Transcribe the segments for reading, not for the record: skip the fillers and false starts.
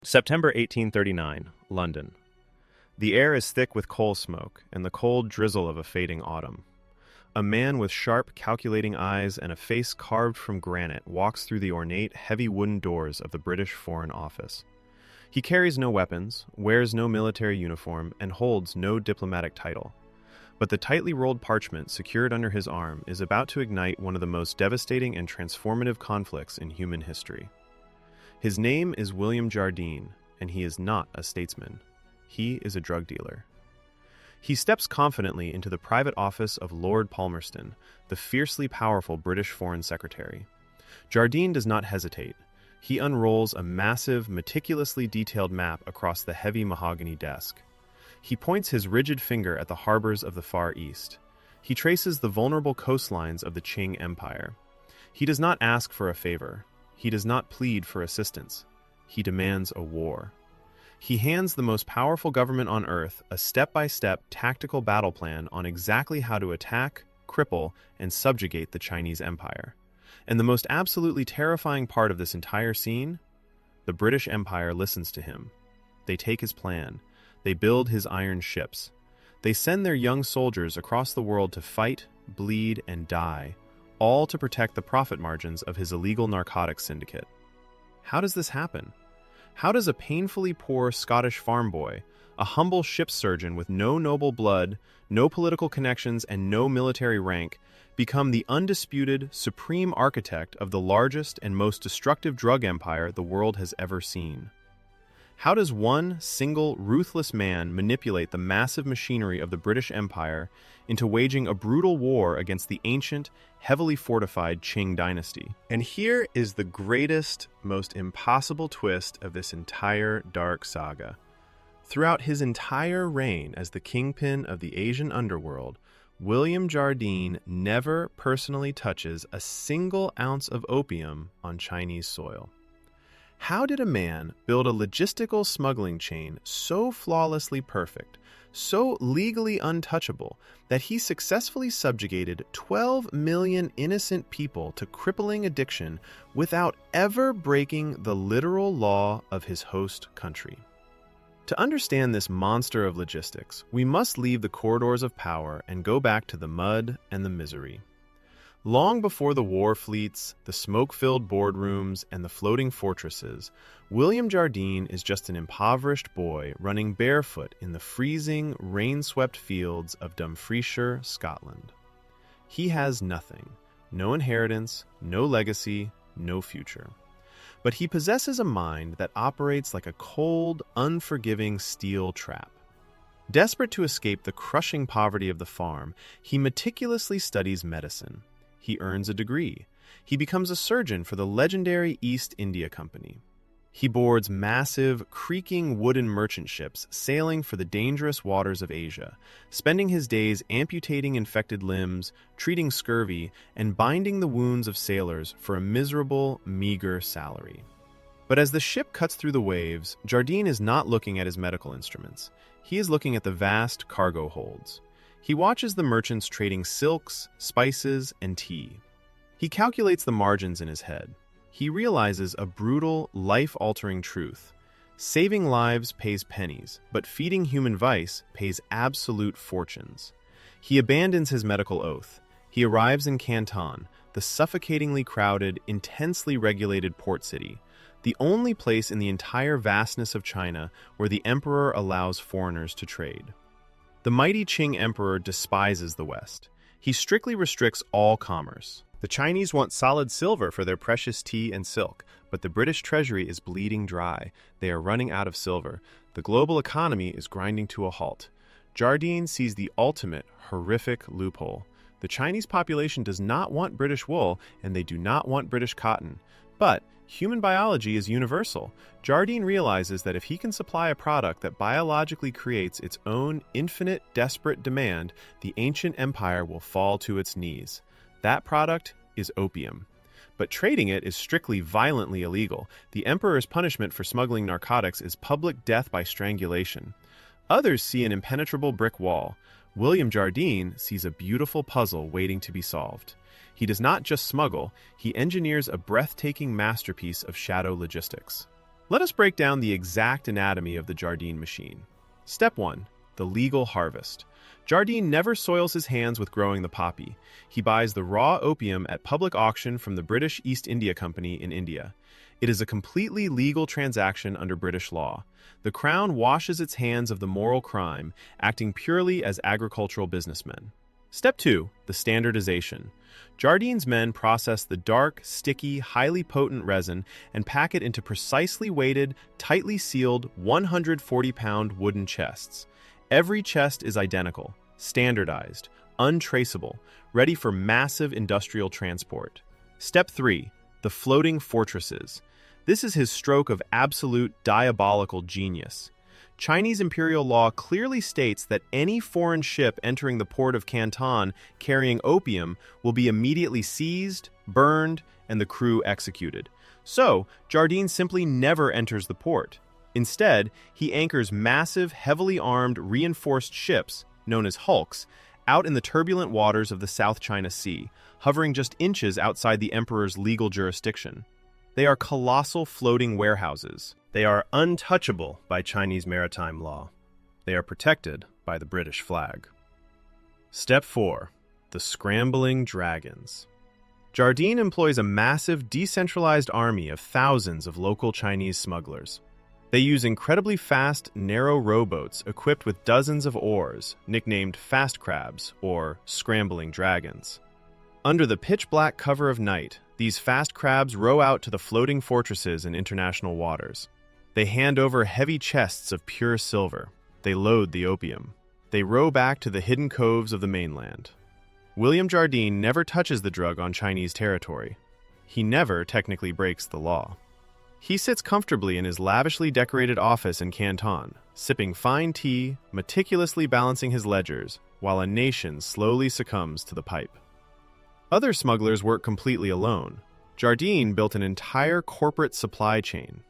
September 1839, London. The air is thick with coal smoke and the cold drizzle of a fading autumn. A man with sharp, calculating eyes and a face carved from granite walks through the ornate, heavy wooden doors of the British Foreign Office. He carries no weapons, wears no military uniform, and holds no diplomatic title. But the tightly rolled parchment secured under his arm is about to ignite one of the most devastating and transformative conflicts in human history. His name is William Jardine, and he is not a statesman. He is a drug dealer. He steps confidently into the private office of Lord Palmerston, the fiercely powerful British Foreign Secretary. Jardine does not hesitate. He unrolls a massive, meticulously detailed map across the heavy mahogany desk. He points his rigid finger at the harbors of the Far East. He traces the vulnerable coastlines of the Qing Empire. He does not ask for a favor. He does not plead for assistance. He demands a war. He hands the most powerful government on earth a step-by-step tactical battle plan on exactly how to attack, cripple, and subjugate the Chinese Empire. And the most absolutely terrifying part of this entire scene? The British Empire listens to him. They take his plan. They build his iron ships. They send their young soldiers across the world to fight, bleed, and die, all to protect the profit margins of his illegal narcotics syndicate. How does this happen? How does a painfully poor Scottish farm boy, a humble ship's surgeon with no noble blood, no political connections, and no military rank, become the undisputed, supreme architect of the largest and most destructive drug empire the world has ever seen? How does one single, ruthless man manipulate the massive machinery of the British Empire into waging a brutal war against the ancient, heavily fortified Qing dynasty? And here is the greatest, most impossible twist of this entire dark saga. Throughout his entire reign as the kingpin of the Asian underworld, William Jardine never personally touches a single ounce of opium on Chinese soil. How did a man build a logistical smuggling chain so flawlessly perfect, so legally untouchable, that he successfully subjugated 12 million innocent people to crippling addiction without ever breaking the literal law of his host country? To understand this monster of logistics, we must leave the corridors of power and go back to the mud and the misery. Long before the war fleets, the smoke-filled boardrooms, and the floating fortresses, William Jardine is just an impoverished boy running barefoot in the freezing, rain-swept fields of Dumfriesshire, Scotland. He has nothing, no inheritance, no legacy, no future. But he possesses a mind that operates like a cold, unforgiving steel trap. Desperate to escape the crushing poverty of the farm, he meticulously studies medicine. He earns a degree. He becomes a surgeon for the legendary East India Company. He boards massive, creaking wooden merchant ships sailing for the dangerous waters of Asia, spending his days amputating infected limbs, treating scurvy, and binding the wounds of sailors for a miserable, meager salary. But as the ship cuts through the waves, Jardine is not looking at his medical instruments. He is looking at the vast cargo holds. He watches the merchants trading silks, spices, and tea. He calculates the margins in his head. He realizes a brutal, life-altering truth. Saving lives pays pennies, but feeding human vice pays absolute fortunes. He abandons his medical oath. He arrives in Canton, the suffocatingly crowded, intensely regulated port city, the only place in the entire vastness of China where the emperor allows foreigners to trade. The mighty Qing emperor despises the West. He strictly restricts all commerce. The Chinese want solid silver for their precious tea and silk, but the British treasury is bleeding dry. They are running out of silver. The global economy is grinding to a halt. Jardine sees the ultimate, horrific loophole. The Chinese population does not want British wool, and they do not want British cotton. But human biology is universal. Jardine realizes that if he can supply a product that biologically creates its own infinite, desperate demand, the ancient empire will fall to its knees. That product is opium. But trading it is strictly violently illegal. The emperor's punishment for smuggling narcotics is public death by strangulation. Others see an impenetrable brick wall. William Jardine sees a beautiful puzzle waiting to be solved. He does not just smuggle, he engineers a breathtaking masterpiece of shadow logistics. Let us break down the exact anatomy of the Jardine machine. Step 1. The legal harvest. Jardine never soils his hands with growing the poppy. He buys the raw opium at public auction from the British East India Company in India. It is a completely legal transaction under British law. The Crown washes its hands of the moral crime, acting purely as agricultural businessmen. Step 2. The standardization. Jardine's men process the dark, sticky, highly potent resin and pack it into precisely weighted, tightly sealed 140-pound wooden chests. Every chest is identical, standardized, untraceable, ready for massive industrial transport. Step 3. The floating fortresses. This is his stroke of absolute diabolical genius. Chinese imperial law clearly states that any foreign ship entering the port of Canton carrying opium will be immediately seized, burned, and the crew executed. So, Jardine simply never enters the port. Instead, he anchors massive, heavily armed, reinforced ships, known as hulks, out in the turbulent waters of the South China Sea, hovering just inches outside the emperor's legal jurisdiction. They are colossal floating warehouses. They are untouchable by Chinese maritime law. They are protected by the British flag. Step 4. The scrambling dragons. Jardine employs a massive, decentralized army of thousands of local Chinese smugglers. They use incredibly fast, narrow rowboats equipped with dozens of oars, nicknamed fast crabs, or scrambling dragons. Under the pitch-black cover of night, these fast crabs row out to the floating fortresses in international waters. They hand over heavy chests of pure silver. They load the opium. They row back to the hidden coves of the mainland. William Jardine never touches the drug on Chinese territory. He never technically breaks the law. He sits comfortably in his lavishly decorated office in Canton, sipping fine tea, meticulously balancing his ledgers, while a nation slowly succumbs to the pipe. Other smugglers work completely alone. Jardine built an entire corporate supply chain.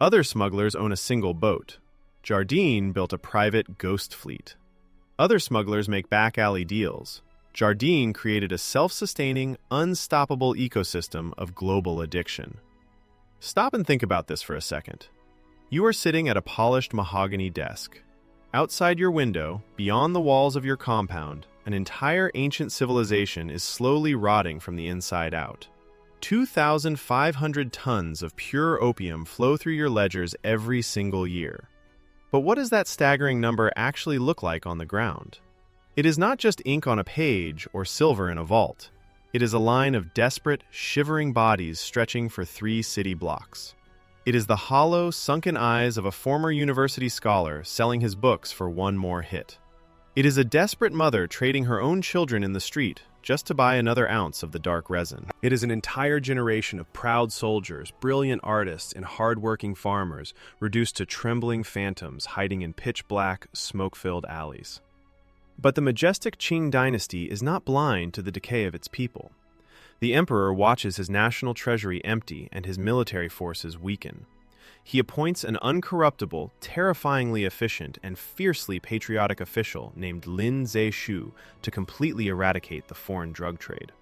Other smugglers own a single boat. Jardine built a private ghost fleet. Other smugglers make back-alley deals. Jardine created a self-sustaining, unstoppable ecosystem of global addiction. Stop and think about this for a second. You are sitting at a polished mahogany desk. Outside your window, beyond the walls of your compound, an entire ancient civilization is slowly rotting from the inside out. 2,500 tons of pure opium flow through your ledgers every single year. But what does that staggering number actually look like on the ground? It is not just ink on a page or silver in a vault. It is a line of desperate, shivering bodies stretching for 3 city blocks. It is the hollow, sunken eyes of a former university scholar selling his books for one more hit. It is a desperate mother trading her own children in the street just to buy another ounce of the dark resin. It is an entire generation of proud soldiers, brilliant artists, and hard-working farmers reduced to trembling phantoms hiding in pitch-black, smoke-filled alleys. But the majestic Qing dynasty is not blind to the decay of its people. The emperor watches his national treasury empty and his military forces weaken. He appoints an uncorruptible, terrifyingly efficient, and fiercely patriotic official named Lin Zexu to completely eradicate the foreign drug trade.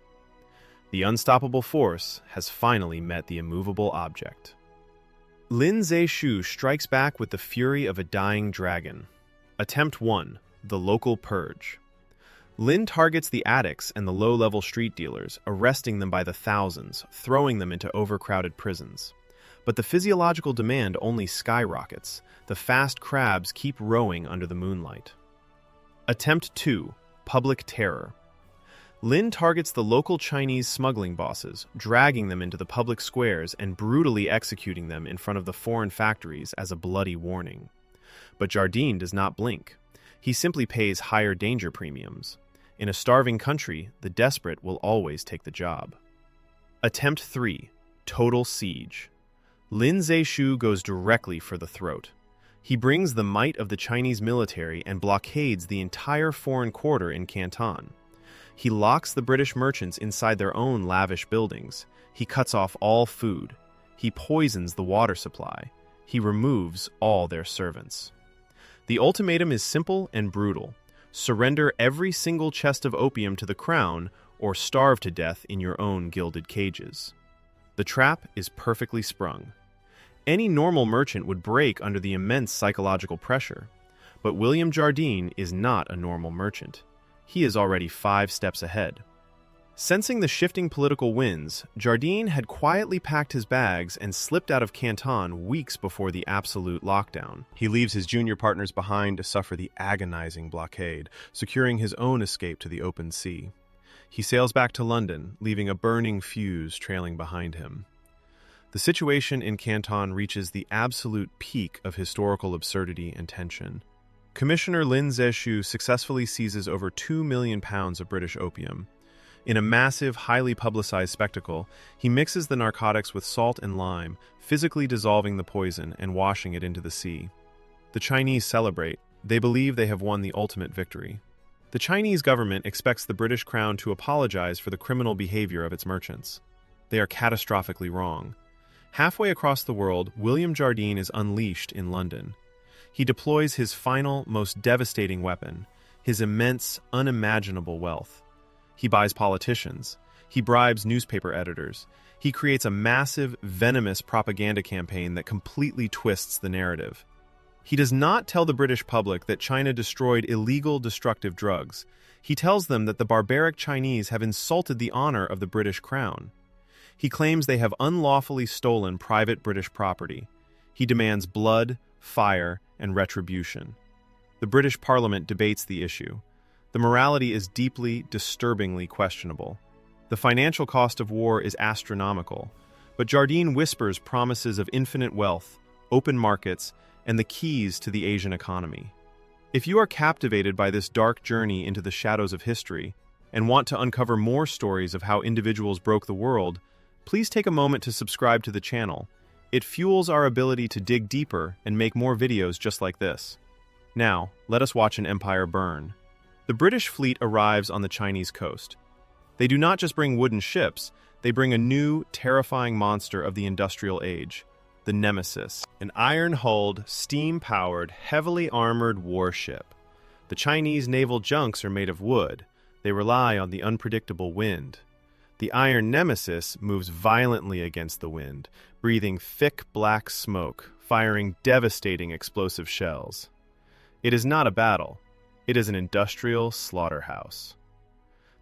The unstoppable force has finally met the immovable object. Lin Zexu strikes back with the fury of a dying dragon. Attempt 1. The local purge. Lin targets the addicts and the low-level street dealers, arresting them by the thousands, throwing them into overcrowded prisons. But the physiological demand only skyrockets. The fast crabs keep rowing under the moonlight. Attempt 2. Public terror. Lin targets the local Chinese smuggling bosses, dragging them into the public squares and brutally executing them in front of the foreign factories as a bloody warning. But Jardine does not blink. He simply pays higher danger premiums. In a starving country, the desperate will always take the job. Attempt 3. Total siege. Lin Zexu goes directly for the throat. He brings the might of the Chinese military and blockades the entire foreign quarter in Canton. He locks the British merchants inside their own lavish buildings. He cuts off all food. He poisons the water supply. He removes all their servants. The ultimatum is simple and brutal. Surrender every single chest of opium to the crown or starve to death in your own gilded cages. The trap is perfectly sprung. Any normal merchant would break under the immense psychological pressure. But William Jardine is not a normal merchant. He is already 5 steps ahead. Sensing the shifting political winds, Jardine had quietly packed his bags and slipped out of Canton weeks before the absolute lockdown. He leaves his junior partners behind to suffer the agonizing blockade, securing his own escape to the open sea. He sails back to London, leaving a burning fuse trailing behind him. The situation in Canton reaches the absolute peak of historical absurdity and tension. Commissioner Lin Zexu successfully seizes over 2 million pounds of British opium. In a massive, highly publicized spectacle, he mixes the narcotics with salt and lime, physically dissolving the poison and washing it into the sea. The Chinese celebrate. They believe they have won the ultimate victory. The Chinese government expects the British Crown to apologize for the criminal behavior of its merchants. They are catastrophically wrong. Halfway across the world, William Jardine is unleashed in London. He deploys his final, most devastating weapon, his immense, unimaginable wealth. He buys politicians. He bribes newspaper editors. He creates a massive, venomous propaganda campaign that completely twists the narrative. He does not tell the British public that China destroyed illegal, destructive drugs. He tells them that the barbaric Chinese have insulted the honor of the British Crown. He claims they have unlawfully stolen private British property. He demands blood, fire, and retribution. The British Parliament debates the issue. The morality is deeply, disturbingly questionable. The financial cost of war is astronomical, but Jardine whispers promises of infinite wealth, open markets, and the keys to the Asian economy. If you are captivated by this dark journey into the shadows of history and want to uncover more stories of how individuals broke the world, please take a moment to subscribe to the channel. It fuels our ability to dig deeper and make more videos just like this. Now, let us watch an empire burn. The British fleet arrives on the Chinese coast. They do not just bring wooden ships, they bring a new, terrifying monster of the industrial age, the Nemesis, an iron-hulled, steam-powered, heavily armored warship. The Chinese naval junks are made of wood. They rely on the unpredictable wind. The iron Nemesis moves violently against the wind, breathing thick black smoke, firing devastating explosive shells. It is not a battle. It is an industrial slaughterhouse.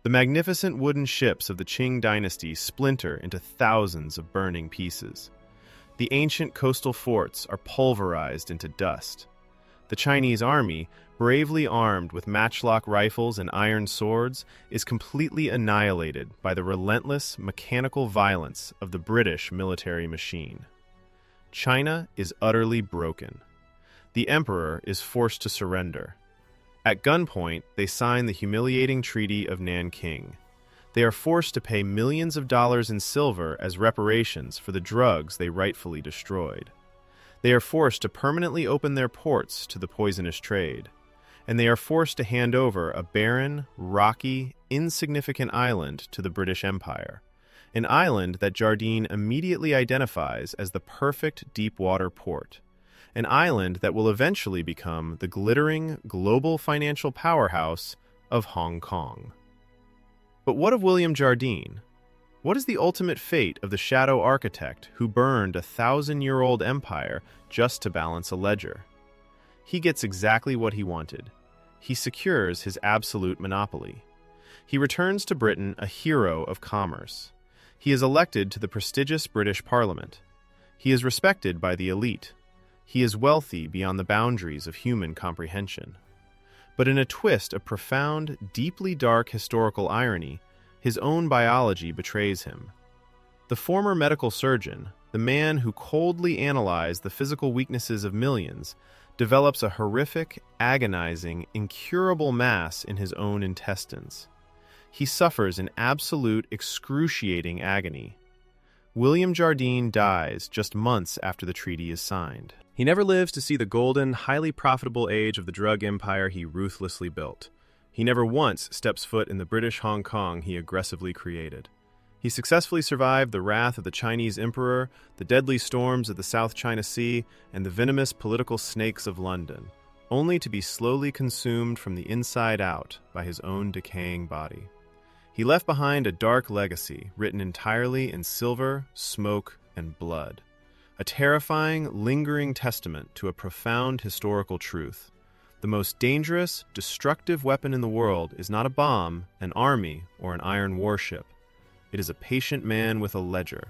The magnificent wooden ships of the Qing dynasty splinter into thousands of burning pieces. The ancient coastal forts are pulverized into dust. The Chinese army, bravely armed with matchlock rifles and iron swords, is completely annihilated by the relentless mechanical violence of the British military machine. China is utterly broken. The emperor is forced to surrender. At gunpoint, they sign the humiliating Treaty of Nanking. They are forced to pay millions of dollars in silver as reparations for the drugs they rightfully destroyed. They are forced to permanently open their ports to the poisonous trade. And they are forced to hand over a barren, rocky, insignificant island to the British Empire. An island that Jardine immediately identifies as the perfect deep-water port. An island that will eventually become the glittering global financial powerhouse of Hong Kong. But what of William Jardine? What is the ultimate fate of the shadow architect who burned a 1,000-year-old empire just to balance a ledger? He gets exactly what he wanted. He secures his absolute monopoly. He returns to Britain a hero of commerce. He is elected to the prestigious British Parliament. He is respected by the elite. He is wealthy beyond the boundaries of human comprehension. But in a twist of profound, deeply dark historical irony, his own biology betrays him. The former medical surgeon, the man who coldly analyzed the physical weaknesses of millions, develops a horrific, agonizing, incurable mass in his own intestines. He suffers an absolute, excruciating agony. William Jardine dies just months after the treaty is signed. He never lives to see the golden, highly profitable age of the drug empire he ruthlessly built. He never once steps foot in the British Hong Kong he aggressively created. He successfully survived the wrath of the Chinese emperor, the deadly storms of the South China Sea, and the venomous political snakes of London, only to be slowly consumed from the inside out by his own decaying body. He left behind a dark legacy written entirely in silver, smoke, and blood. a terrifying, lingering testament to a profound historical truth. The most dangerous, destructive weapon in the world is not a bomb, an army, or an iron warship. It is a patient man with a ledger.